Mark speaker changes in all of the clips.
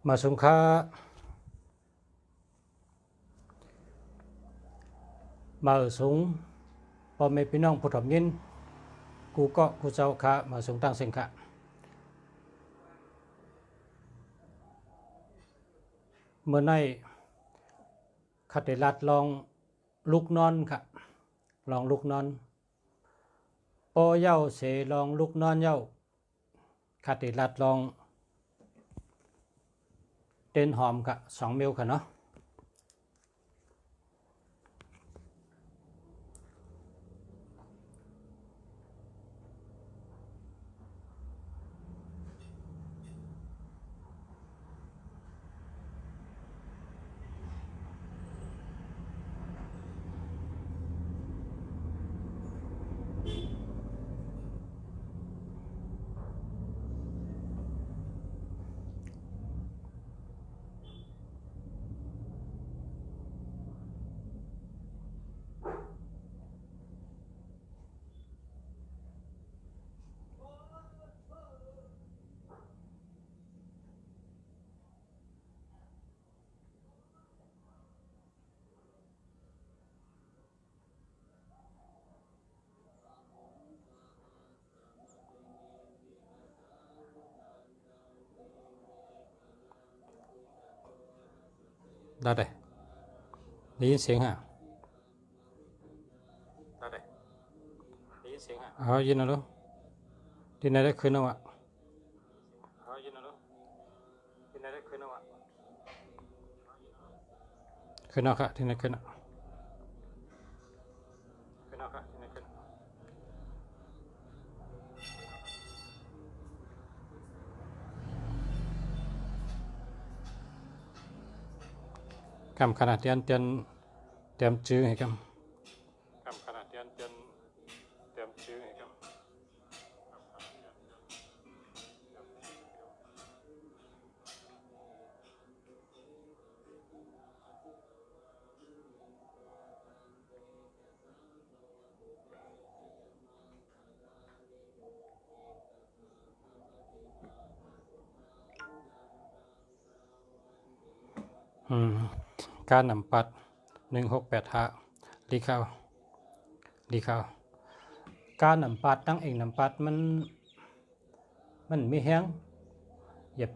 Speaker 1: มาสงค้ามาสูงพอไม่พี่น้องผู้ถมยินกูก็กูเจ้าข้ามาสูงตั้งเสียงข้าเมื่อในขัดเดลัดลองลุกนอนค่ะลองลุกนอนปอเย้าเสลองลุกนอนเย้าขัดเดลัดลองเต้นหอมค่ะ2 มิลค่ะเนาะได้ยินเสียงฮะได้ยินเสียงฮะยินนะลูกที่ไหนได้คืนเอาอะยินนะลูกที่ไหนได้คืนเอาอะคืนเอาค่ะที่ไหนคืนเอาคืนเอาค่ะที่ไหนคืนกำขนาดเตียนจื้อให้กำขนาดเตียนจื้อให้กำการนำปัด1685ลีข้าวการนำปัดตั้งเองนำปัดมันมีแห้งอย่า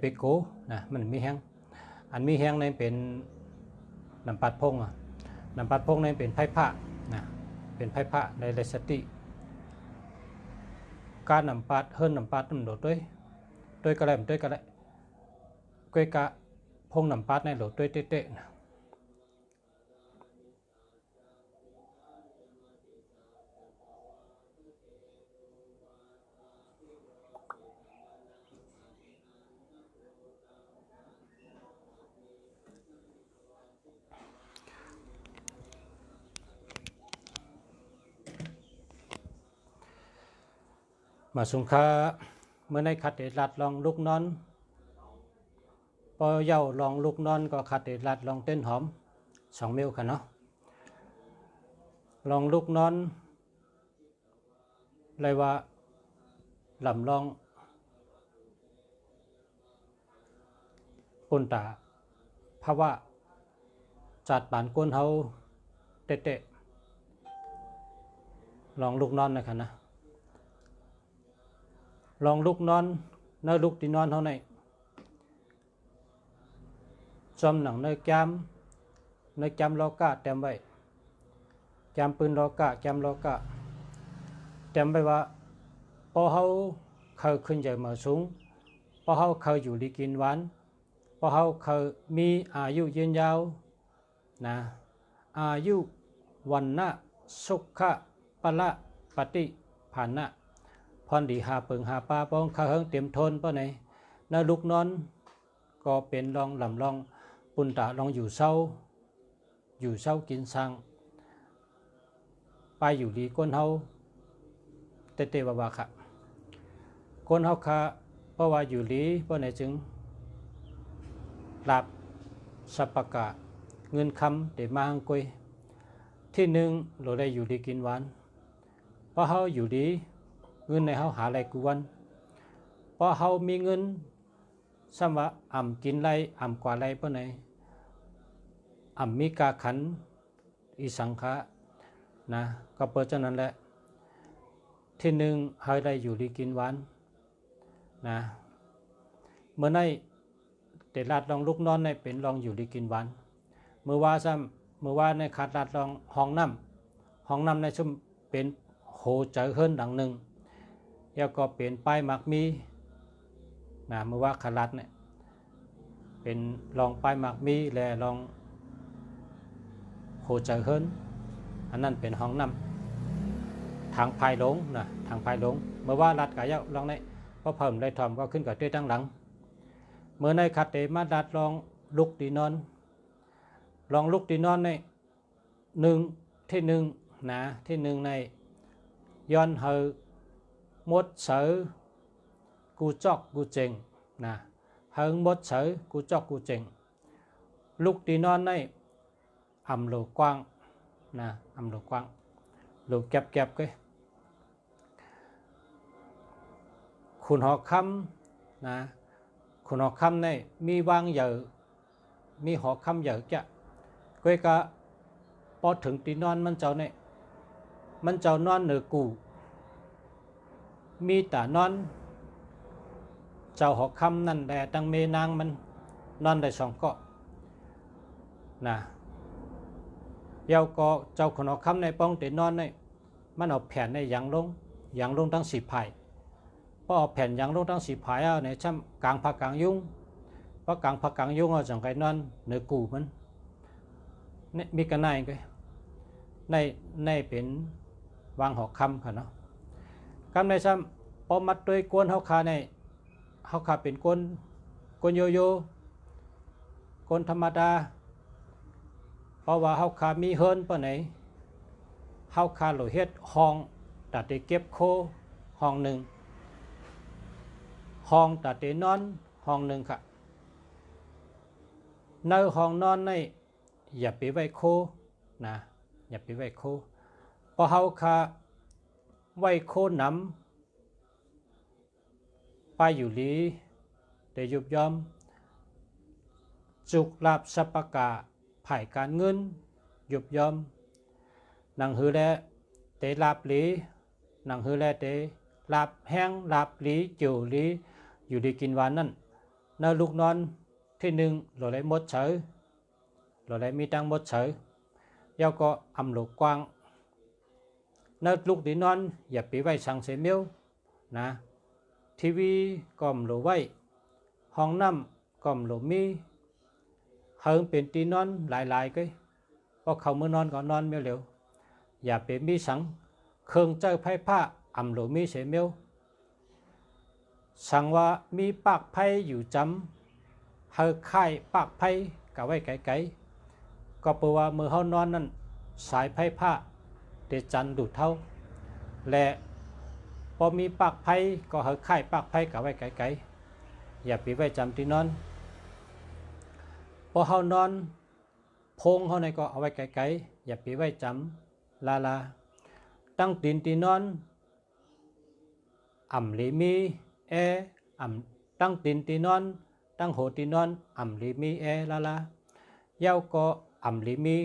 Speaker 1: ไปโกนะมันมีแห้งอันมีแห้งในเป็นนำปัดพงนำปัดพงในเป็นไพ่ผ้านะเป็นไพ่ผ้าในเลสติการนำปัดเฮิรนนำปัดมันโดดด้วยกระไรก้อยกะพงนำปัดในโดดด้วยเตะนะมาสงค้าเมื่อในขัดเดลัดลองลุกนอนพอเย้าลองลุกนอนก็ขัดเดลัดลองเต้นหอม2 มิลค่ะเนาะลองลุกนอนเลยว่าลำลองปุ่นตาภาวะจัดปานก้นเฮาเตะลองลุกนอนนะคะนะลองลุกนอนเนื้อลุกที่นอนเท่าไหนจอมหนังเนื้อแกมล้อกะเต็มไว้แกมปืนล้อกะแกมล้อกะเต็มไว้ว่าพอเขาเคยขึ้นใจมาสูงพอเขาเคยอยู่ดีกินหวานพอเขาเคยมีอายุยืนยาวนะอายุวันนะสุขะปะละปฏิภาณะพรดีหาเปิงหาปลาป้องข้าเฮิงเตรียมทนป้อไหนนาลุกนอนก็เป็นลองลำลองปุ่นตาลองอยู่เศร้ากินสังไปอยู่ดีก้นเฮาเตะบาค่ะก้นเฮาค่ะเพราะว่าอยู่ดีป้อไหนจึงหลับสัปปะกะเงินคำเดมาหังกุยที่หนึ่งเราได้อยู่ดีกินหวานเพราะเฮาอยู่ดีเงินในเฮาหาอะไรกูวันเพราะเฮามีเงิน ซ้ำว่าอ่ำกินไรอ่ำกว่าไรเพื่อไหนอ่ำมีกาขันอีสังขะนะก็เปิดเจ้านั้นแหละที่หนึ่งให้ได้อยู่ดีกินหวานนะเมื่อในเตลาดลองลุกนอนในเป็นลองอยู่ดีกินหวานเมื่อว่าซ้ำเมื่อว่าในขาดลาดลองห้องน้ำในชุ่มเป็นโหเจอเฮิรนดังหนึ่งแล้วก็เป็นป้ายหมักมีนะเมื่อว่าขาดลาดเนี่ยเป็นลองป้ายหมักมีและลองโหเจอเฮิรนอันนั้นเป็นห้องน้ำทางภายหลงนะทางภายหลงเมื่อว่าลัดกายะลองในพอเพิ่มได้ทอมก็ขึ้นกับด้วยตั้งหลังเมื่อในขัดเตมาดัดลองลุกตีนอนลองลุกตีนอนในหนึ่งที่หนึ่งนะที่หนึ่งในย้อนเฮอมดเสือกูจอกกูเจงนะเฮอมดเสือกูจอกกูเจงลุกตีนอนในอ่ำโลกว้างนะอ่ำโลกว้างโลแก็บก็คุณหอคำนะคุณหอคำในมีวางเหยอะมีหอคำเหยอะจะก็กะพอถึงตีนอนมันเจ้าเนี่ยมันเจ้านอนเหนือกูมีแต่นอนเจ้าหอคำนั่นแต่ตั้งเมนางมันนอนได้สองเกาะนะเยาก็เจ้าคุณหอคำในป้องตีนอนในมันเอาแผ่นในอย่างลงทั้งสี่ไผ่พอเอาแผ่นอย่างลงทั้งสี่ไผ่เอาในช่ำกลางผักกลางยุงเพราะกลางผักกลางยุงเอาจังไก่นอนเหนือกูมันเนี่ยมีกันไหนก็ในเป็นวางหอกคำค่ะเนาะคำในซ้ำพอมัดด้วยกวนเขาขาในเขาขาเป็นกวนโยโย่กวนธรรมดาเพราะว่าเขาขามีเฮิร์นปะไหนเขาขาหลุดเฮ็ดห้องตัดเตเก็บโคห้องหนึ่งห้องตัดเตนอนห้องหนึ่งค่ะในห้องนอนในอย่าไปไว้โคนะอย่าไปไว้โคพอเขาขาไว้โคน้ำไปอยู่ลีแต่ยุบยอมจุกลาบสัปกาไผ่การเงินยุบยอมหนังหือแลเตลาบลีหนังหือแลเตลาบแห้งลาบลีจิ๋วลีอยู่ดีกินหวานนั่นเนื้อลูกนอนที่หนึ่งหล่อไหลมดเฉยหล่อไหลมีตังมดเฉยเย้าก็อำหลกกว้างเนื้อลูกดีนอนอย่าไปไว้สังเสมิวนะทีวีก็มหลไว้ห้องน้ำก็มหลมีเฮิงเป็นตีนอนหลายๆก็พอเขาเมื่อนอนก็นอนเมียวเหลวอย่าไปมีสังเครื่องเจ้าไพ่ผ้าอำหลมีเสมิวสั่งว่ามีปากไพ่อยู่จำเฮอค่ายปากไพ่กับไว้ไกลๆก็แปลว่าเมื่อเขานอนนั้นสายไพ่ผ้าเตจันดูดเท่าและพอมีปากไพ่ก็เฮอค่ายปากไพ่กับไว้ไกลๆอย่าไปไว้จำที่นอนพอเขานอนพงเขาในก็เอาไว้ไกลๆอย่าไปไว้จำลาตั้งตีนตีนอนอ่ำลีมีเออ่ำตั้งตีนตีนอนตั้งโหตีนอนอ่ำลีมีเอลาเย้าก็อ่ำลีมี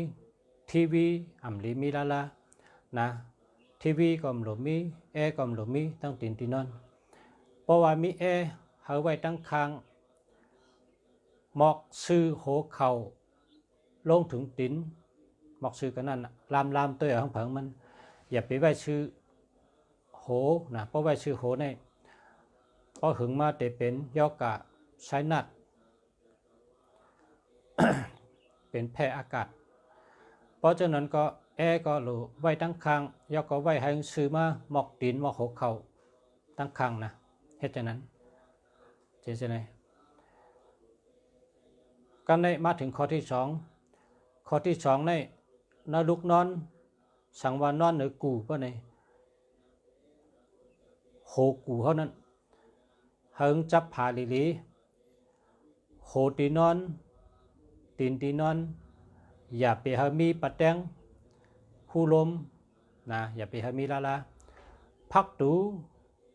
Speaker 1: ทีวีอ่ำลีมีลานะทีวีก็มหลมีเอก็มหลมีตั้งตีนตีนอนเพราะว่ามีเอเอาไว้ตั้งคางหมอกซื้อโหเข่าลงถึงตีนหมอกซื้อกันนั่นลามตัวของเผิงมันอย่าไปไว้ซื้อโหนะเพราะไว้ซื้อโหในพอหึงมาแต่เป็นยอกะใช้นัด เป็นแพร่อากาศเพราะฉะนั้นก็แอก็หลูไว้ตั้งคางยอกก็ไว้ให้ซื้อมาหมอกตีนหมอกหัวเข่าตั้งคางนะเหตุฉะนั้นเจนไนกันในมาถึงข้อที่สองในนลุกนอนสังวานนอนหรือกูเพราะในโหกูเขานั้นเฮิงจับผาลีโหตีนอนตีนตีนอนอย่าไปหามีปัดแดงคู่ลมนะอย่าไปหามีลาพักตู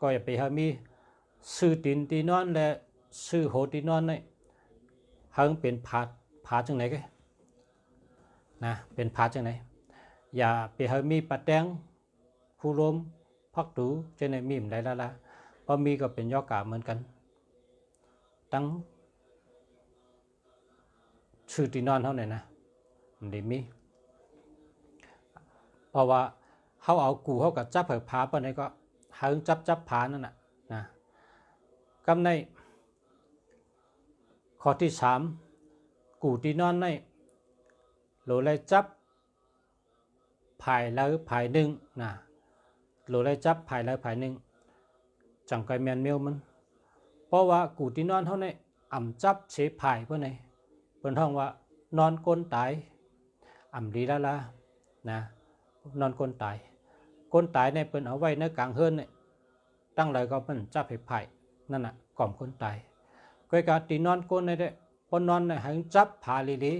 Speaker 1: ก็อย่าไปหามีซื้อตีนตีนอนและ ซื้อโหตีนอนเนี่ยเฮงเป็นผาจังไหนกันนะเป็นผาจังไหนอย่าไปเฮมีปัดแดงผู้ลมพักดูจะในมีมได้ละพอมีก็เป็นย่อกาเหมือนกันตั้งชื่อตีนอนเท่าไหร่นะมันดีมีเพราะว่าเขาเอากูเขากับจับเผือกผาไปไหนก็เฮงจับผานั่นนะกำในข้อที่3กูตีนอนในโหลเลยจับภายแล้วภายหนึ่งนะโหลเลยจับภายแล้วภายหนึ่งจังไกแมนเมียวมันเพราะว่ากูตีนอนเท่านี้อ่ำจับเสภายเพื่อไหนเพื่อนท้องว่านอนก้นตายอ่ำดีแล้วล่ะนะนอนก้นตายในเปิ้นเอาไว้ในกลางเฮือนเนี่ยตั้งเลยก็มันจับให้ภายนั่นน่ะกล่อมคนตายก็การตีนอนก้นในเด้พอนอนเนี่ยให้จับผาลี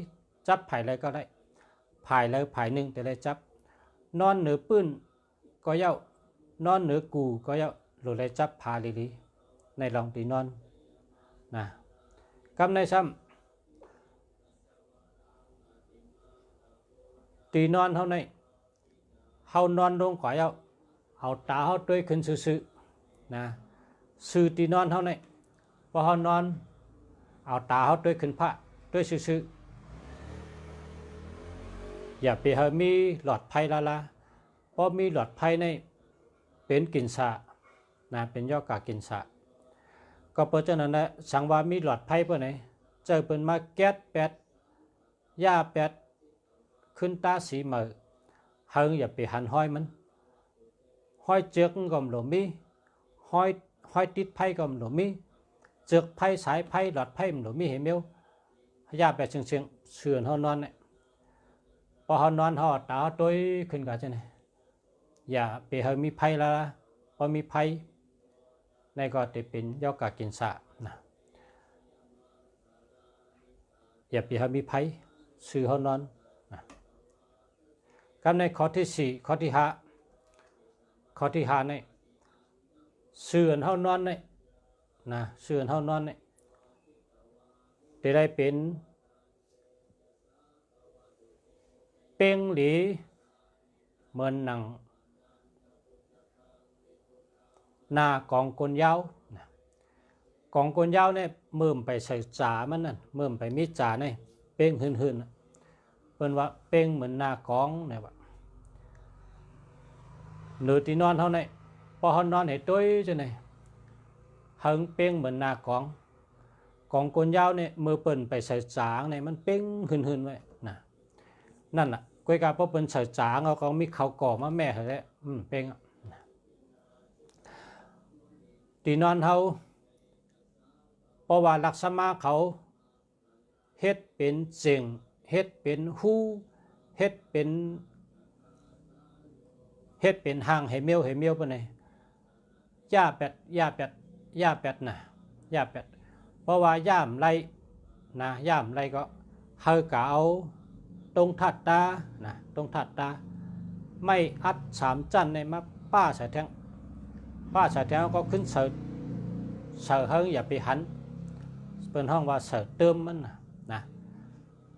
Speaker 1: จับภายเลยก็ได้ภายเลยภายหนึ่งแต่เลยจับนอนเหนือปื้นก็เย้านอนเหนือกูก็เย้าหรือเลยจับผาลีในรองตีนอนนะกำในซ้ำตีนอนเท่านั้นเฮานอนลงก็เย้าเอาตาเฮาด้วยขึ้นซื่อนะซื่อตีนอนเท่านั้นพอเฮานอนเอาตาเฮาด้วยขึ้นพระด้วยซื่ออย่าไปเฮามีหลอดไพ่ละเพราะมีหลอดไพ่ในเป็นกินสะนะเป็นย่อกากินสะก็เพราะฉะนั้นนะสังว่ามีหลอดไพ่เพื่อไหนเจอเป็นมาแก๊สแปดย่าแปดขึ้นตาสีเหมือเฮงอย่าไปหันห้อยมันห้อยเจือกก็มหลมีห้อยติดไพ่ก็มหลมีเจือกไพ่สายไพ่หลอดไพ่มหลมีเห็นไหมย่าแปดเชิงเสื่อนเฮานอนเนี่ยพอเฮานอนเฮาตาตัวขึ้นกันใช่ไหมอย่าไปเฮมีไพ่ละพอมีไพ่ในก็จะเป็นย่อกากินสะนะอย่าไปเฮมีไพ่ซื้อเฮานอนนะกับในข้อที่4ข้อที่5ในซื้อเฮานอนเนี่ยนะซื้อเฮานอนเนี่ยจะได้เป็นเป้งหลีเหมือนหนังหน้ากองกลยาวกองกลยาวเนี่ยมื่มไปใส่จ่ามันนั่นมื่มไปมีจ่าเนี่ยเป้งหืนเป็นว่าเป้งเหมือนหน้ากองเนี่ยว่าหรือที่นอนเท่านั้นพอเขานอนเห็นตัวจะไหนเฮงเป้งเหมือนหน้ากองกลยาวเนี่ยมือเปิ่นไปใส่จ่าเนี่ยมันเป้งหืนไว้นั่นน่ะกวยกาเพราะเป็นใส่จ่าเขาก็มีเขาก่อมาแม่เขาแล้วเป้งตีนอนเขาเพราะว่าลักษณะเขาเฮ็ดเป็นเสียงเฮ็ดเป็นหูเฮ็ดเป็นหางให้เมียวปะเนี่ยย่าแปดนะย่าแปดเพราะว่าย่ามไรนะย่ามไรก็เฮากะเอาตรงถัดตานะตรงถัดตาไม่อัด3จันในมาป้าใส่แทงก็ขึ้นเสิร์เฮงอย่าไปหันเป็นห้องว่าเสิร์เติมมันนะ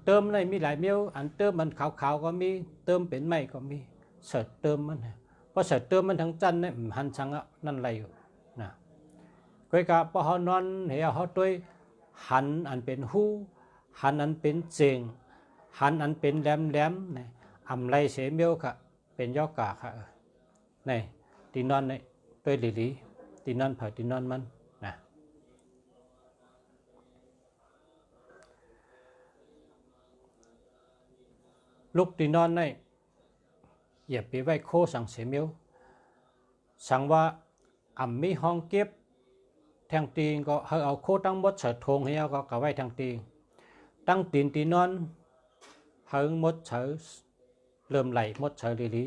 Speaker 1: เติมในมีหลายเมียวอันเติมมันขาวก็มีเติมเป็นไม้ก็มีเสิร์เติมมันเพราะเสิร์เติมมันทั้งจันเนี่ยหันชังนั่นไรอยู่นะก็กะพอเขานอนเหี่ยวเขาด้วยหันอันเป็นหูหันอันเป็นเสียงหันอันเป็นแหลมเนี่ยอำไรเสียเมียวค่ะเป็นย่อกาค่ะนี่ตีนอนเนี่ยด้วยหลีตีนอนเผาตีนอนมันนะลูกตีนอนเนี่ยอย่าไปไว้โคสังเสียเมียวสังว่ามีห้องเก็บแทงตีนก็เอาโคตั้งมดเสดทงให้เอาก็ไว้ทางตีนตั้งตีนอนเฮงมดเฉยเริ่มไหลมดเฉยลี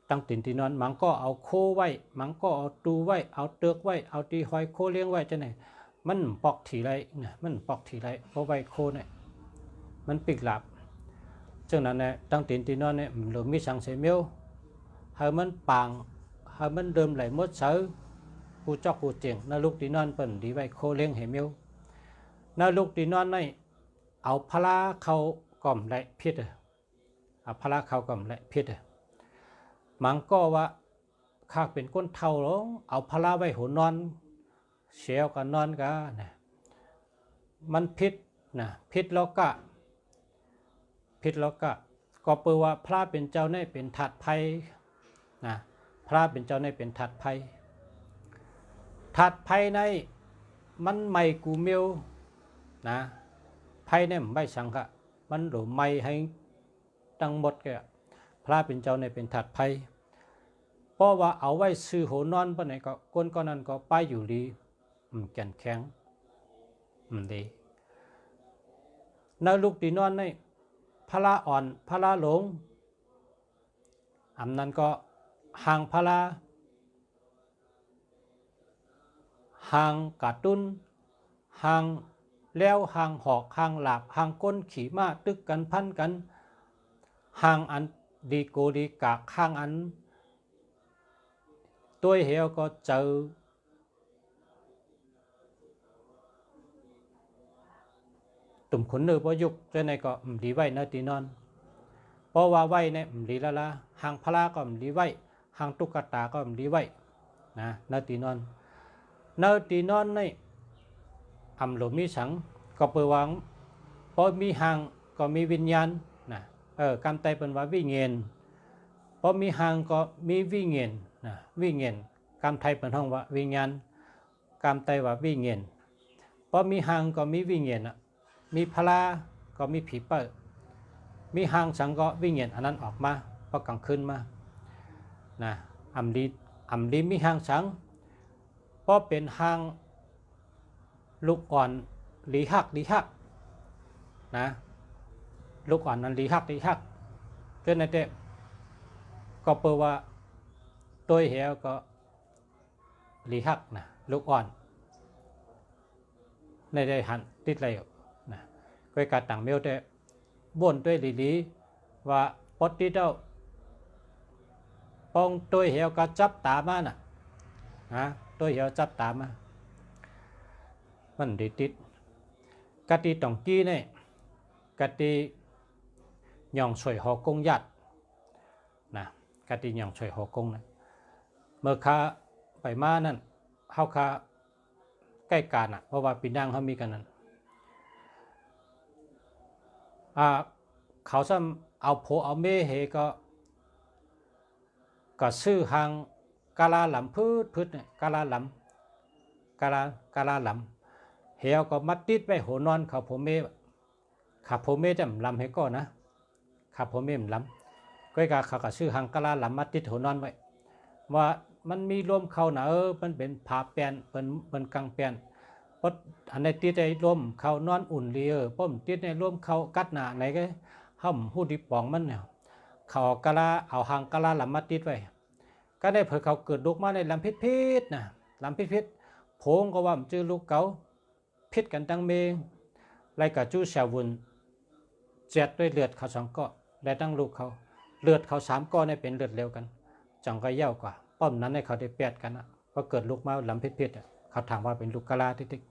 Speaker 1: ตั้งตีนอนมันก็เอาโคไว้มันก็เอาตูไว้เอาเตือกไว้เอาตีหอยโคเลี้ยงไว้จะไหนมันปอกถีไรเนี่ยมันปอกถีไรเพราะไว้โคเนี่ยมันปิกหลับจังนั้นเนี่ยตั้งตีนอนเนี่ยหรือมีสังเสมียวให้มันปางให้มันเดิมไหลมดเฉย กูจอกกูเจียงนาลูกตีนอนเปิ่นดีไว้โคเลี้ยงเหมียวนาลูกตีนอนในเอาพลาเขาก่อมและพิษเอาพลาเขาก่อมและพิษมังก็ว่าข้าเป็นก้นเท่าหรอเอาพลาไว้หัวนอนเชียวกันนอนกันนะมันพิษนะพิษแล้วก็พิษแล้วก็เปิดว่าพระเป็นเจ้าในเป็นถัดไพ่นะพระเป็นเจ้าในเป็นถัดไพ่ถัดไพ่ในมันไม่กูเมียวนะไพ่เนี่ยไม่สังกะมันหรือไม่ให้ตั้งหมดแกพระเป็นเจ้าในเป็นถัดไพ่เพราะว่าเอาไว้ซื้อหัวนอนปะไหนก็ก้นก้อนนั้นก็ไปอยู่ดีแก่นแข็งดีนาลูกตีนอนในพระอ่อนพระหลงอันนั้นก็ห่างพระห่างกาตุ้นห่างแล้วห่างหอกห่างหลาบห่างก้นขี่ม้าตึกกันพันกันห่างอันดีโกดีกากห่างอันตัวเหวก็เจอตุ่มขนเนื้อประยุกต์ตัวในก็ดีไว้นาตีนอนเพราะว่าไว้เนี่ยดีละห่างพระก็ดีไว้ห่างตุ๊กตาก็ดีไว้นะนาตีนอนนาตีนอนในหลวมีสังก็เปิดวังพอมีห่างก็มีวิญญาณนะกำไตเป็นว่าวิเงียนพอมีห่างก็มีวิเงียนนะวิเงียนกำไทยเป็นห้องว่าวิญญาณกำไตว่าวิเงียนพอมีห่างก็มีวิเงียนมีพลาก็มีผีเปิดมีห่างสังก็วิเงียนอันนั้นออกมาพอกลางคืนมานะอำดีมีห่างสังเพราะเป็นห่างลูกอ่อนลีหักนะลูกอ่อนนั้นลีหักเจ้าในเตะก็เปิดว่าตัวเหวก็ลีหักนะลูกอ่อนในได้หันติดอะไรนะก็การต่างเมียวเตะบ่นด้วยลีว่าปอดติดเอาปองตัวเหวก็จับตามาน่ะนะตัวเหวจับตามามันดีติดกะตีตองกี้เนี่ยกะตีหย่องสวยหอกงยัดนะกะตีหย่องสวยหอกงนะเมื่อข้าไปมานั่นเข้าข้าใกล้กันเพราะว่าปีนั่งเขามีกันนั้นเขาซ้ำเอาโผเอาเมเหก็ซื้อหางกาลาหลำพืชเนี่ยกาลาหลำกาลาหลำเหวก็มัดติดไว้หัวนอนเขาโผเมขับโผเมจะลำให้ก็นะขับโผเมมลำก็เขาก็ซื้อหางกาลาหลำมัดติดหัวนอนไว้ว่ามันมีลมเข้าหนามันเป็นผาแปนเป็นกังแปนเพราะอันในติดในลมเข้านอนอุ่นเรียป้อมติดในลมเข้ากัดหนาไหนก็ห้ามหูดิปองมันเนี่ยเขากะลาเอาหางกะลาลำมาติดไว้ก็ได้เผื่อเขาเกิดลูกมาในลำพิษนะลำพิษโผงก็ว่ามันจื้อลูกเก๋าพิษกันตั้งเมงไรกับจู้แสวุนเจ็ดด้วยเลือดเขาสองก้อได้ตั้งลูกเขาเลือดเขา3 ก้อนได้เป็นเลือดเร็วกันจังก็เย่ากว่าป้อมนั้นให้เขาได้แปดกันนะพอเกิดลูกมาลำพิษเขาถามว่าเป็นลูกกะลาติ๊ก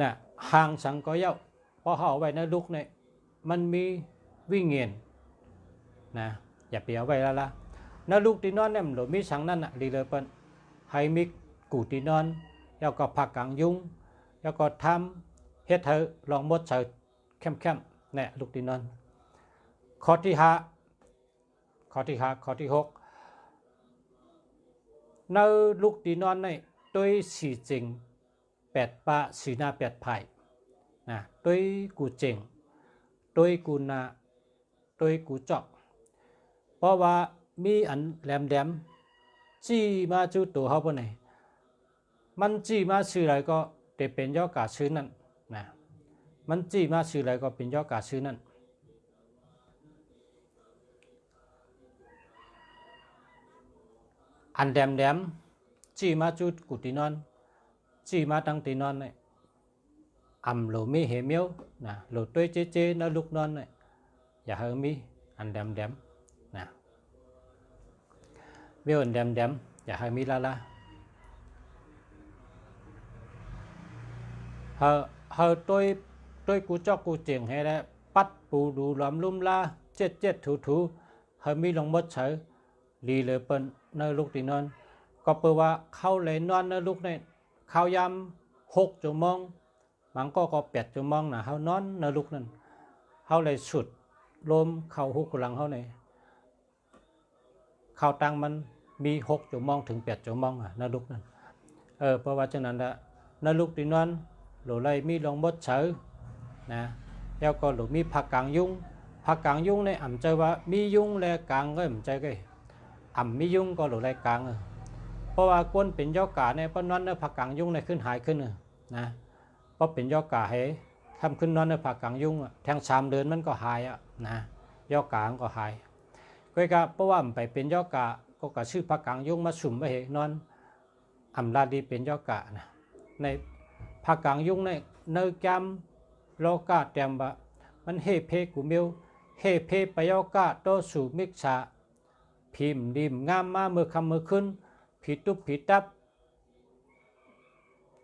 Speaker 1: น่ะหางสังก็เย่าพอเขาเอาไว้ในลูกเนี่ยมันมีวิ่งเงียนนะอย่าเปียไว้ละนลูกตีนอนเนี่ยหรือมีสังนั่นดีเลยเปิ้นให้มีกูตีนอนแล้วก็ผักกังยุงแล้วก็ทำเฮ็ดเธอลองมดเฉยเข้มเนี่ยลูกตีนอนข้อที่6ในลูกตีนอนเนี่ยด้วยสีจริง8 ปะสีหน้า8 ไผ่นะด้วยกูเจงด้วยกูนาด้วยกูจอกเพราะว่ามีอันแหลมจี้มาจูตัวเขาปนไหนมันจี้มาซื้ออะไรก็จะเป็นยอดกาซื้อนั่นนะมันจี้มาซื้ออะไรก็เป็นยอดกาซื้อนั่นอันแหลมจี้มาจูกุตีนอนจี้มาตั้งตีนอนเนี่ยโหลมีเหมียวนะโหลตัวเจ๊นะลูกนอนเนี่ยอย่าเฮมีอันแหลมนะเมียวอันแหลมอย่าให้มีละ tôi cú cho cú chỉnh hay là bắt bù đủ lắm lum la chết thủ hơi mi lòng mất sở lì lệ bận nơi lúc thì non có bờว่าเข้าเลยนอนnơi lúc này เข้ายาม6 ชั่วโมงมันก็8 ชั่วโมงนะเฮานอนในลูกนั้นเฮาเลยสุดลมเข้าหูกหลังเฮานี่เข้าตังมันมี6 ชั่วโมงถึง8 ชั่วโมงในลูกนั้นเพราะว่าฉะนั้นละในลูกที่นอนหรือเลยมีลงมดเสือนะแล้วก็หรือมีผักกางยุงผักกางยุงในอ่ำใจว่ามียุงแลกางก็อ่ำใจก็อ่ำมียุงก็หรือเลยกางเพราะว่าก้นเป็นยอกาในป้อนอนในผักกางยุงในขึ้นหายขึ้นนะเพราะเป็นยอกาให้ทำขึ้นนอนในผักกางยุงแทง3 เดือนมันก็หายนะยอกาก็หายก็เพราะว่าไปเป็นยอกาก็ชื่อผักกางยุงมาสุ่มไว้ให้นอนอ่ำลาดีเป็นยอกานะในผักกางยุงในเนื้อแกมโลกาเต็มบะมันเฮเพกุมิวเฮเพปยอกาโตสู่มิกษาพิมดิมงามมาเมื่อคำเมื่อขึ้นผีตุบผีตับ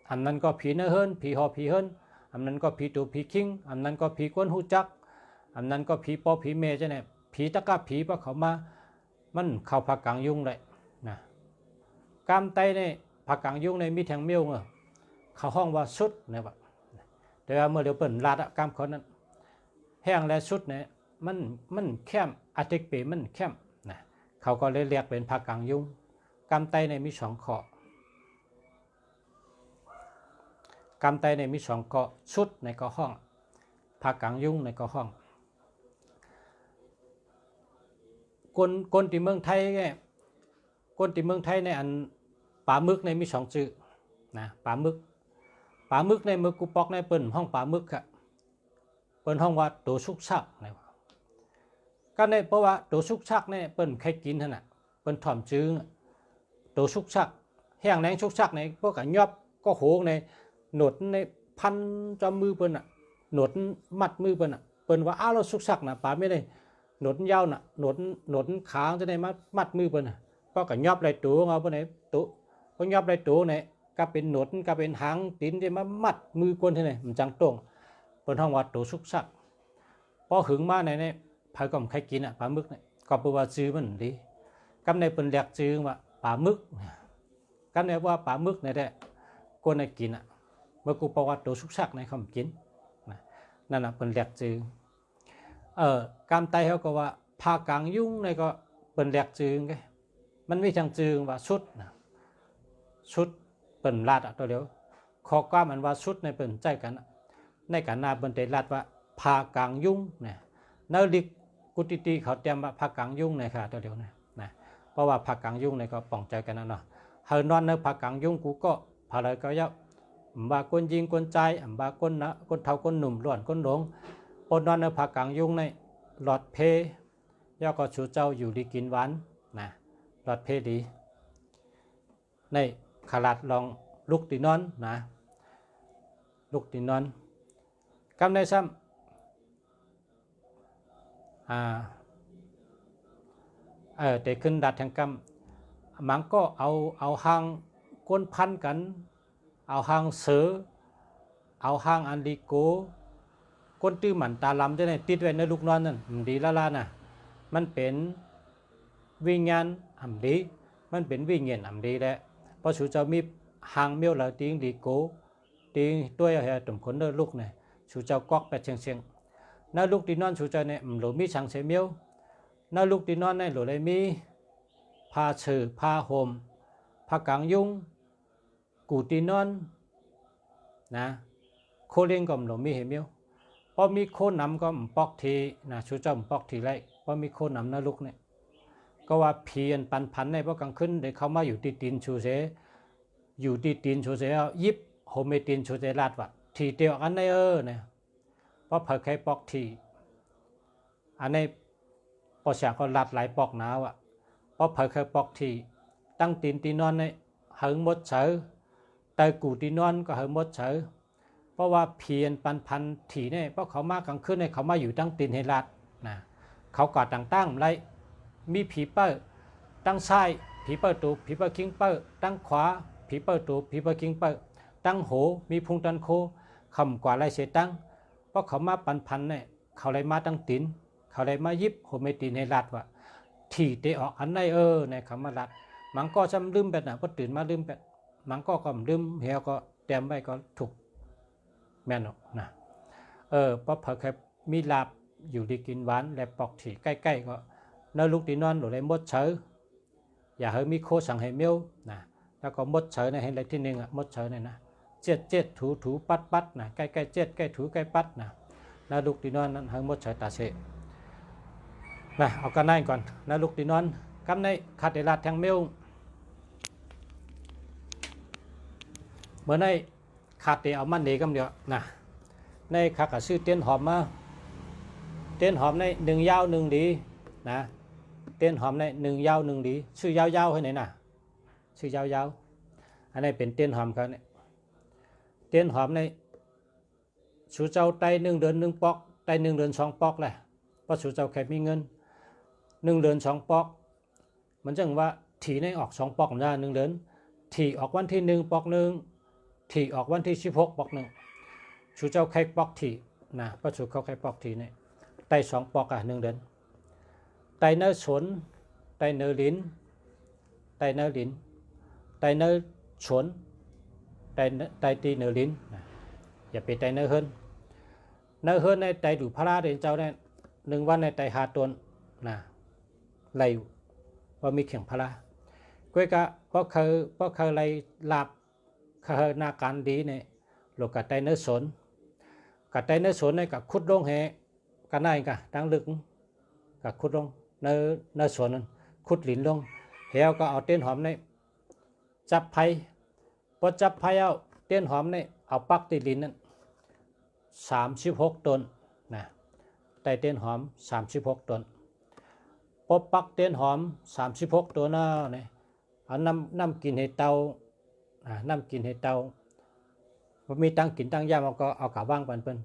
Speaker 1: อันนั้นก็ผีเนื้อเฮินผีหอผีเฮินอันนั้นก็ผีตูผีคิงอันนั้นก็ผีก้นหูจักอันนั้นก็ผีปอผีเมย์จะเนี่ยผีตะกะผีปะเขามามันเข้าผักกางยุงเลยนะกามไตในผักกางยุงในมีแทงเมียวเขาห้องว่าสุดเนี่ยแบบแต่ว่าเมื่อเดี๋ยวเปิดลาดกามเขานั้นแห้งและสุดเนี่ยมันเข้มอาทิตย์ปีมันเข้มนะเขาก็เลยเรียกเป็นผักกางยุงกามไตในมี2 ข้อกามไตในมี2 ข้อสุดในก็ห้องผักกางยุงในก็ห้องคนที่เมืองไทยแกคนที่เมืองไทยในอันปลาหมึกในมี2 ชื่อนะปลาหมึกในมือกูปอกในเปิ้นห้องปลาหมึกอะเปิ้นห้องว่าตัวสุกชักนะก็ในเพราะว่าตัวสุกชักเนี่ยเปิ้นใครกินท่านน่ะเปิ้นถ่อมจื้อตัวสุกชักแห้งแรงสุกชักในพวกกันยอบก็โหงในหนวดในพันจอมมือเปิ้นน่ะหนวดมัดมือเปิ้นน่ะเปิ้นว่าอ้าวเราสุกชักน่ะปลาไม่ได้หนวดยาวน่ะหนวดขาจะได้มัดมือเปิ้นน่ะก็กันยอบไรตัวเอาเปิ้นไหนตัวก็ยอบไรตัวไหนก็เป็นหนวดก็เป็นหางตีนจะมามัดมือคนที่ไหนมันจังตรงเป็นห้องวัดตัวสุกสักพอหึงมาในนี้พายก็ไม่ใครกินปลาหมึกเนี่ยก็เพราะว่าซื้อมันดีกำในเป็นเรียกซื้อว่าปลาหมึกกำในว่าปลาหมึกในได้คนในกินเมื่อกูประวัติตัวสุกสักในคำกินนั่นเป็นเรียกซื้อกำไตเขาก็ว่าผากางยุ่งในก็เป็นเรียกซื้อไงมันไม่ทางซื้อว่าชุดเปิ่นลาดตัวเดียวขอก้ามันว่าชุดในเปิ่นใจกันในการนาเปิ่นเตลาดว่าผากางยุ่งเนี่ยเนื้อดิกุติตีเขาเตรียมว่าผากางยุ่งเนี่ยค่ะตัวเดียวนะเพราะว่าผากางยุ่งเนี่ยก็ป้องใจกันนะเนาะเฮานอนในผากางยุ่งกูก็พาเลยก็ยับบาคนยิงคนใจบาคนนะคนเฒ่าคนหนุ่มล้วนคนหลงปนนอนในผากางยุ่งในหลอดเพย่อก็ชูเจ้าอยู่ดีกินหวานนะหลอดเพดีในขลาดลองลุกตีนอนนะลุกตีนอนกำในซ้ำแต่ขึ้นดัดแห่งกำมันก็เอาหางก้นพันกันเอาหางเสือเอาหางอันดีโกก้นตื้อหมันตาลำจะไหนติดไว้ในลูกนอนนั่นดีละนะมันเป็นวิญญาณอันดีมันเป็นวิญญาณอันดีแหละพอสูจะมีหางเมียวเหล่าตีงดีโกตีงตัวเหตุผลเนื้อลูกเนี่ยสูจะกอกไปเชียงน้าลูกตีนอนสูจะเนี่ยหรือมีช่างเสียเมียวน้าลูกตีนอนเนี่ยหรืออะไรมีผ้าเชือผ้าห่มผ้ากางยุงกูตีนอนนะโคเลี้ยงก็หรือมีเหเมียวพอมีโคนน้ำก็ปอกทีนะสูจะปอกทีไรพอมีโคนน้ำน้าลูกเนี่ยก็ว่าเพียนปันพันในพวกกลางคืนเด็กเขามาอยู่ตีตีนชูเสอยู่ตีตีนชูเสยิบโฮเมตีนชูเสลาดวัดทีเดียวกันในเนี่ยเพราะเผยใครปอกทีอันในปอชาก็ลาดหลายปอกหนาวเพราะเผยใครปอกทีตั้งตีนนอนในหึงมดเสือแต่กูตีนอนก็หึงมดเสือเพราะว่าเพียนปันพันทีเนี่ยเพราะเขามากลางคืนเนี่ยเขามาอยู่ตั้งตีนให้ลาดนะเขากอดตั้งไรมีผีเปิ้ลตั้งซ้ายผีเปิ้ลตูผีเปิ้ลคิงเปิ้ลตั้งขวาผีเปิ้ลตูผีเปิ้ลคิงเปิ้ลตั้งโหมีพุงตันโค คำกว่าไรเสียตั้งเพราะเขามาปันพันเนี่ยเขาเลยมาตั้งตีนเขาเลยมายิบโฮเมตีนให้รัดว่าที่เตะออกอันไหนในคำมารัดมันก็จำลืมแบบน่ะพอตื่นมาลืมแบบมันก็ลืมเหี่ยวก็เตรียมไว้ก็ถูกแม่นนะเพราะเผอเคยมีลาบอยู่ดีกินหวานและปอกถี่ใกล้ๆก็เนื้อลูกตีนอนหรือเลยมดเฉยอย่าให้มีโคสั่งให้เมียวนะแล้วก็มดเฉยในให้อะไรที่หนึ่งมดเฉยเนี่ยนะเจ็ดถูปัดนะใกล้เจ็ดใกล้ถูใกล้ปัดนะเนื้อลูกตีนอนนั้นให้มดเฉยตาเสนะเอากันได้ก่อนเนื้อลูกตีนอนกำในขัดเดลาดแทงเมียวเมื่อในขาดเดเอามันเดกำเดียวนะในขากับชื่อเตียนหอมมาเตียนหอมในหนึ่งยาวหนึ่งดีนะเตียนหอมในหนึ่งยาวหนึ่งดีชื่อยาวให้ไหนนะชื่อยาวอันนี้เป็นเตียนหอมครับเนี่ยเตียนหอมในชูเจ้าไตหนึ่งเดือนหนึ่งปอกไตหนึ่งเดือนสองปอกแหละเพราะชูเจ้าแค่มีเงินหนึ่งเดือนสองปอกมันจึงว่าถีในออกสองปอกนะหนึ่งเดือนถีออกวันที่หนึ่งปอกหนึ่งถีออกวันที่16ปอกหนึ่งชูเจ้าใครปอกถีนะเพราะชูเขาใครปอกถีเนี่ยไตสองปอกหนึ่งเดือนไตเนื้อสนไตเนื้อลิ้นไตเนื้อลิ้นไตเนื้อสนไตตีเนื้อลิ้นอย่าไปไตเนื้อเฮิรนในไตดูพระราเดินเจ้าเนี่ยหนึ่งวันในไตหาตนนะไหลว่ามีเข่งพระราก้อยกะเพราะเคยไหลลาบเคยนาการดีเนี่ยหลกกับไตเนื้อสนกับไตเนื้อสนในกับคุดลงเหกันได้กะตั้งลึกกับคุดลงเนื้อสนคุดหลินลงเหี่ยวก็เอาเต้นหอมในจับไผ่พอจับไผ่เอาเต้นหอมในเอาปักติลินนั้น36 ตนนะไตเต้นหอม36 ตนพอปักเต้นหอม36 ตัวน่ะเนี่ยเอาน้ำกินให้เตาน้ำกินให้เตาพอมีตั้งกินตั้งย่ำก็เอากะว่างปันเปิ้น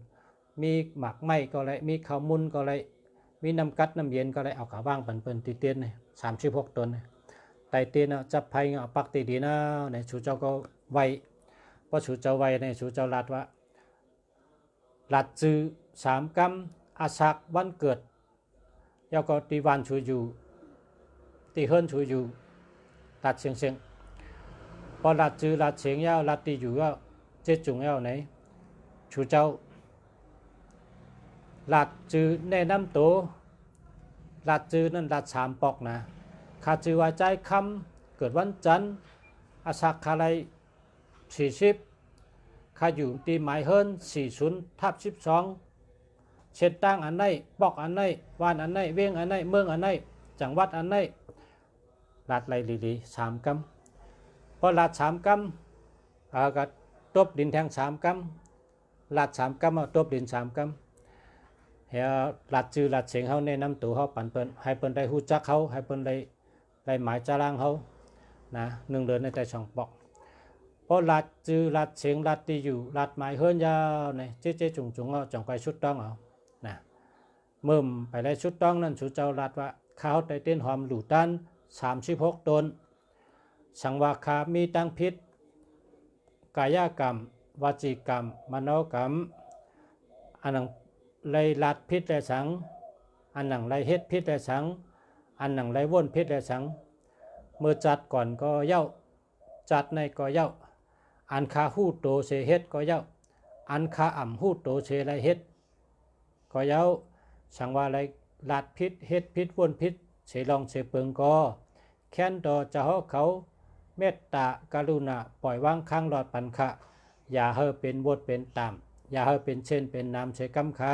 Speaker 1: มีหมักไม้ก็เลยมีข้าวมุนก็เลยมีน้ำกัดน้ำเย็นก็เลยเอากะว่างปันเปิ้นตีเตียนเนี่ย36 ตนเนี่ยไตเตียนจับไผ่เอาปักตีดีนะเนี่ยชูเจ้าก็ไวเพราะชูเจ้าไวเนี่ยชูเจ้าลัดว่าลัดจื้อ3 กำอาศักวันเกิดยาก็ตีวันชูอยู่ตีเฮิรนชูอยู่ลัดเสียงพอลัดจื้อลัดเสียงยาวลัดตีอยู่ก็เจ็ดจุงยาวไหนชูเจ้าลัดจื้อแนะนำตัวลัดจื้อนั่นลัด3 ปอกนะขาจื้อว่าใจคำเกิดวันจันทร์อาศักคาไร40ข้าอยู่ตีหมายเฮิรน40/12เช็ดตั้งอันไหนปอกอันไหนวานอันไหนเวียงอันไหนเมืองอันไหนจังหวัดอันไหนลัดไรลี3 กำพอลัด3 กำก็ตบดินแทง3 กำลัด3 กำเอาตบดิน3 กำเฮียลัดจื้อลัดเสียงเขาในน้ำตัวเขาปั่นเปิ้นให้เปิ้นได้หูจักเขาให้เปิ้นได้หมายจารางเขานะ1 เดือนในแต่2 ปอกพอลัดจื้อลัดเสียงลัดตีอยู่ลัดหมายเฮิรนยาวเนี่ยเจ๊จุงเอาจังไปชุดต้องเอานะเมื่อไปได้ชุดต้องนั่นชูเจ้าลัดว่าข้าวไตเต้นหอมหลู่ตัน36 ตนสังวาคามีตั้งพิษกายกรรมวจีกรรมมโนกรรมอันนั้นไล่ลัดพิษและสังอันนั้นไล่เฮ็ดพิษและสังอันนั้นไล่ว่นพิษและสังเมื่อจัดก่อนก็เย้าจัดในก็เย้าอันคาหู้โตเสเฮ็ดก็เย้าอันคาอ่ำหู้โตเสไล่เฮ็ดก็เย้าสังว่าไล่ลัดพิษเฮ็ดพิษว่นพิษเสลองเสเปิงก็แค้นต่อจะเขาเมตตากรุณาปล่อยวางข้างหลอดปันขะอย่าเฮอเป็นบทเป็นตามอย่าเฮอเป็นเช่นเป็นนามเสกำขา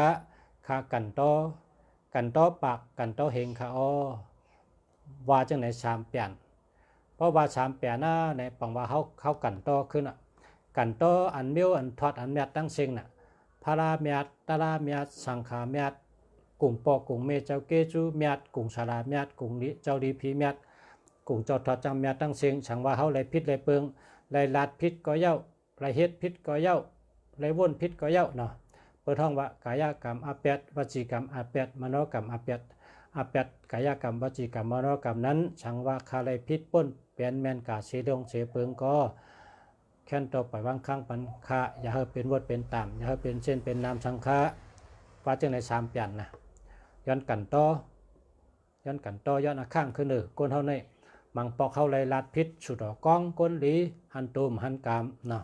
Speaker 1: คากันต่อปากกันต่อเฮงขาอ้อว่าจังไหน3 เปลี่ยนเพราะว่า3 เปลี่ยนน่ะในปังว่าเขากันต่อขึ้นกันต่ออันเมียวอันทอดอันแมดตั้งเชิงน่ะพาราเมียดตาราเมียดสังขาเมียดกุ่งปอกกุ่งเมเจ้าเกจูเมียดกุ่งสาราเมียดกุ่งนี้เจ้าดีพีเมียดกุ่งจอดทอดจังเมียดตั้งเชิงฉังว่าเขาไรพิษไรเปิงไรลาดพิษก็เย้าไรเฮ็ดพิษก็เย้าไรว่นพิษก็เย้าเนาะเปิดห้องว่ากายกรรมอาเปียดวจีกรรมอาเปียดมโนกรรมอาเปียดกายกรรมวจีกรรมมโนกรรมนั้นฉังว่าคาไรพิษป้นเปลี่ยนแมนกาเสดงเสเปิงก็ แค่นต่อไปวางข้างปันคะอย่าให้เป็นวดเป็นตามอย่าให้เป็นเช่นเป็นนามสังฆะว่าจังใน3เปลี่ยนนะย้อนกันต่อย้อนข้างคือก้นเฮาในมังปอกเฮาไลลาดพิษสุดก้องก้นหลีหันตูมหันกามเนาะ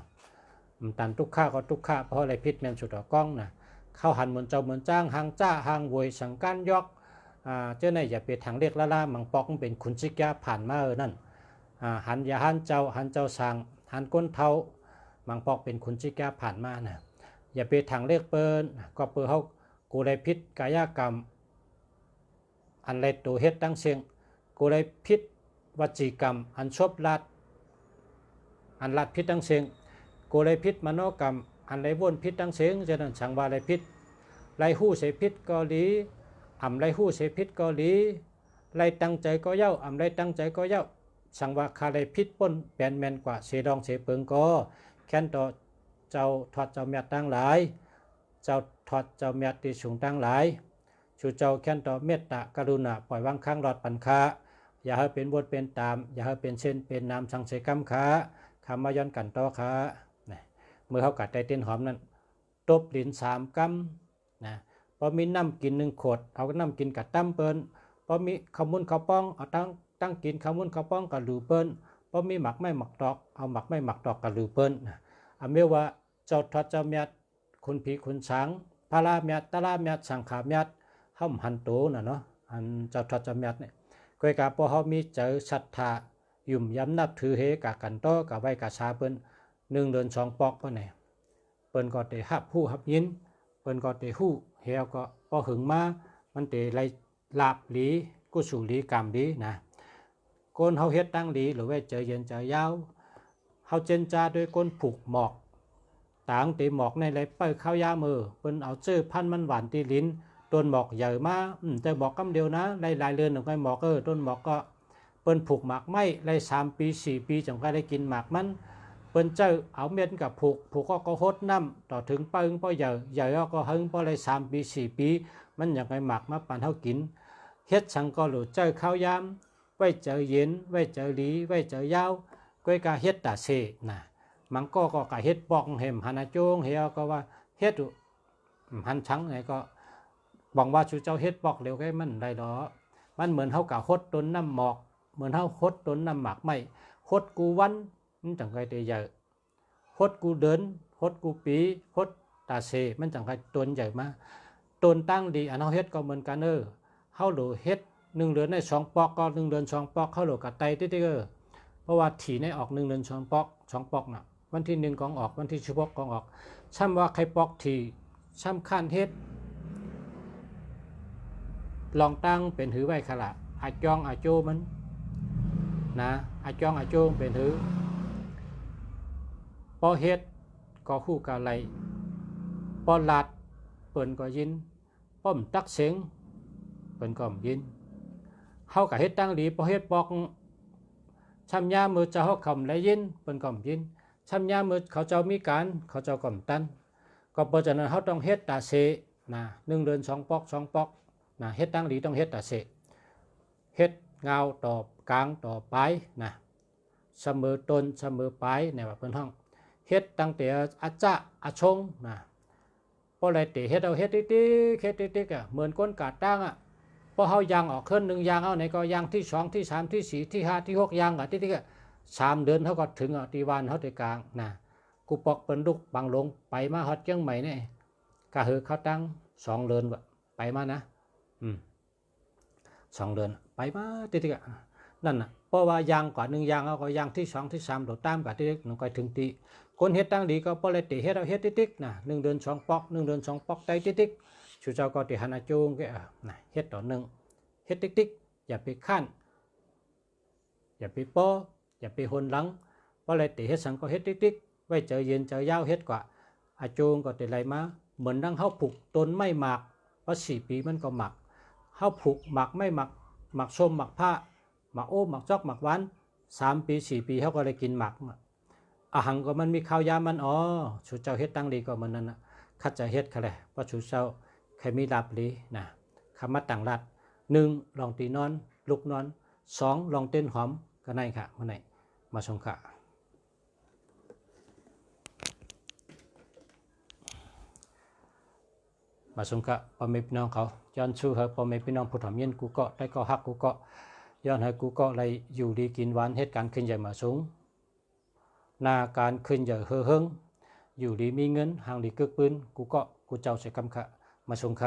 Speaker 1: ตันทุกข้าก็ทุกข้าเพราะอะไรพิษแม่นสุดก้องนะเข้าหันเหมือนเจ้าเหมือนจ้างหางจ้าหางวยสังการยอกเจ้าในอย่าไปทางเรียกละมังปอกเป็นขุนชิกยาผ่านมานั่นหันอย่าหันเจ้าสางหันก้นเท้ามังปอกเป็นขุนชิกยาผ่านมานะอย่าไปทางเรียกเปิ้นก็เปิ้นเฮากูได้พิษกายกรรมอันไรตัวเฮ็ดตั้งเสียงกูได้พิษวจีกรรมอันชอบลัดอันลัดพิษตั้งเสียงกูได้พิษมโนกรรมอันไรวนพิษตั้งเสียงฉะนั้นช่างว่าไรพิษไรหู้เสพิษก็ดีไรหู้เสพิษก็ดีไรตั้งใจก็เย้าไรตั้งใจก็เย้าช่างว่าคาไรพิษป้นแปนแมนกว่าเสดองเสเปิงก็แค้นต่อเจ้าทอดเจ้าเมียตั้งหลายเจ้าทอดเจ้าเมียตีสูงตั้งหลายชูเจ้าแค้นต่อเมตตากรุณาปล่อยวางข้างหลอดปันคาอย่าให้เป็นบทเป็นตามอย่าให้เป็นเช่นเป็นนามสังเสกรรมขาคำมาย้อนกันต่อขาเมื่อเขากัดใจเต้นหอมนั้นตบลิ้น3 กำนะพอมีน้ำกิน1 ขวดเอาน้ำกินกับตั้มเปิ้นพอมีข้าวมุ้นข้าวป้องเอาตั้งกินข้าวมุ้นข้าวป้องกับหลูเปิ้นพอมีหมักไม่หมักตอกเอาหมักไม่หมักตอกกับหลูเปิ้นอเมว่าเจ้าทอดเจ้าเมียคุณผีคุณช้างพาราเมียตาลาเมียสังขาเมียห้ำหันโตน่ะเนาะอันเจ้าทอดเจ้าเมียเนี่ยก้อยกาพอเขามีเจอศรัทธายุ่มย้ำนับถือเฮกะกันโตกับไว้กะชาเปิ้น1 เดือน 2 ปอกเปิ้นเนี่ยเปิ้นก็ได้ฮับผู้ฮับยินเปิ้นก็ได้ฮู้เฮาก็พอหึงมามันได้ไล่ลาบหลีกุศลหลีกรรมหลีนะก้นเฮาเฮ็ดตั้งหลีหรือว่าเจอเย็นเจอยาวเฮาเจนจาด้วยก้นผูกหมอกต่างตีหมอกในไรเปิ้ลข้าวยามือเปิ้นเอาเจอพันมันหวานตีลิ้นต้นหมอกใหญ่มาแต่หมอกกำเดียวนะไล่เรือนของไอ้หมอกต้นหมอกก็เปิ้นผูกหมากไม้ไล่3 ปี 4 ปีจังก็ได้กินหมากมันเปิ้นเจ้าเอาเม็ดกับผูกก็หดน้ำต่อถึงเปิ้งพอใหญ่ก็หึงพอไล่3 ปี 4 ปีมันอย่างไอ้หมากมาปั่นเฮากินเฮ็ดสังก็หลุดเจ้าข้าวยามไว้เจอเย็นไว้เจอหลีไว้เจอยาวก้อยกาเฮ็ดตาเสนะมังก็กะเฮ็ดปอกเห็มหันโจงเฮียก็ว่าเฮ็ดหันชังไหนก็บอกว่าชูเจ้าเฮ็ดปอกเร็วแค่มันได้ดอกมันเหมือนเฮากะฮดต้นน้ำหมอกเหมือนเฮาฮดต้นน้ำหมากไม่ฮดกูวันมันจังไงได้ใหญ่ฮดกูเดินฮดกูปีฮดตาเสมันจังไงต้นใหญ่มาต้นตั้งดีอันเฮาเฮ็ดก็เหมือนกันเฮาโหลเฮ็ด1 เดือนได้2 ปอกก็1 เดือน 2 ปอกเฮาโหลกะไตติ๊กเพราะว่าถี่ในออก1 เดือน 2 ปอกน่ะวันที่1กองออกวันที่16กองออกช่ำว่าใครปอกถี่ช่ำขั้นเฮ็ดลองตั้งเป็นถือไว้ขละอาจองอาโจมันนะอาจองอาโจเป็นถือปอเฮ็ดก็คู่กะไหลปอลัดเปิ้นก็ยินป้อมตักเสียงเปิ้นก็ยินเฮากะเฮ็ดตั้งดีปอเฮ็ดปอกช้ำยามือเจ้าเฮาคำและยินเปิ้นก็ยินช้ำยามือเขาเจ้ามีการเขาเจ้าก็ตันก็เพราะฉะนั้นเฮาต้องเฮ็ดตาเสนะ1 เดือน 2 ปอกนะเฮ็ดตั้งดีต้องเฮ็ดตาเสเฮ็ดเงาต่อกลางต่อปลายนะเสมอต้นเสมอปลายในว่าเพิ่นห้องเฮ็ดตั้งแต่อาจาอาชงนะพอไรเตเฮ็ดเอาเฮ็ดติ๊กเหมือนก้นกาดตั้งพอเฮายางออกขึ้น1 ยางเอาไหนก็ยางที่2ที่3ที่4ที่5ที่6ยางติ๊ก3 เดือนเฮาก็ถึงตีวันเฮาได้กลางนะกูปอกเปิ้นลุกบังลงไปมาฮอดเชียงใหม่นี่กะหือเขาตั้ง2 เดือนว่ะไปมานะ2 เดือนไปมาติ๊กนั่นน่ะเพราะว่ายางกว่า1 ยางเอาก็ยางที่2ที่3โดดตามกะติ๊กมันก็ถึงตีคนเฮ็ดตั้งดีก็บ่เลยติเฮ็ดเอาเฮ็ดติ๊กนะ1 เดือน 2 ปอก1 เดือน 2 ปอกได้ติ๊กชูเจ้าก็ติหันอาจูงแกนะเฮ็ดต่อ1เฮ็ดติ๊กอย่าไปข้านอย่าไปป้ออย่าไปหนหลังบ่เลยติเฮ็ดสังก็เฮ็ดติ๊กไว้เจอเย็นเจอยาวเฮ็ดกว่าอาจูงก็ติไหลมาเหมือนดังเฮาผูกต้นไม้หมากเพราะ4 ปีมันก็หมักเฮาผูกหมักไม่หมักส้มหมักผ้าหมักโอ้หมักจอกหมักหวาน3 ปี 4 ปีเฮาก็เลยกินหมักอาหังก็มันมีข้าวยามันชูเจ้าเฮ็ดตั้งดีก็มันนั่นน่ะคัดจะเฮ็ดค่ะแหละเพราะชูเจ้าใครมีลาบลีนะคำมาต่างรัด1ลองตีนอนลุกนอน2ลองเต้นหอมก็ได้ค่ะมื้อไหนมาชมค่ะ มาสงฆ์พ่อแม่พี่น้องเขาย้อนชู้ให้พ่อแม่พี่น้องผู้ทำเย็นกูก็ได้ก็ฮักกูก็ย้อนให้กูก็เลยอยู่ดีกินหวานเหตุการณ์ขึ้นใหญ่มาสูงนาการขึ้นใหญ่เฮืองอยู่ดีมีเงินห่างดีกึกปืนกูก็กูเจ้าใส่คำขะมาสงฆ์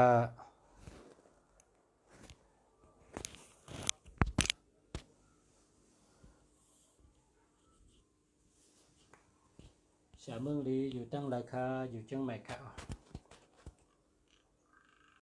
Speaker 1: เสียเมืองลีอยู่ตั้งราคาอยู่จังใหม่ค่ะ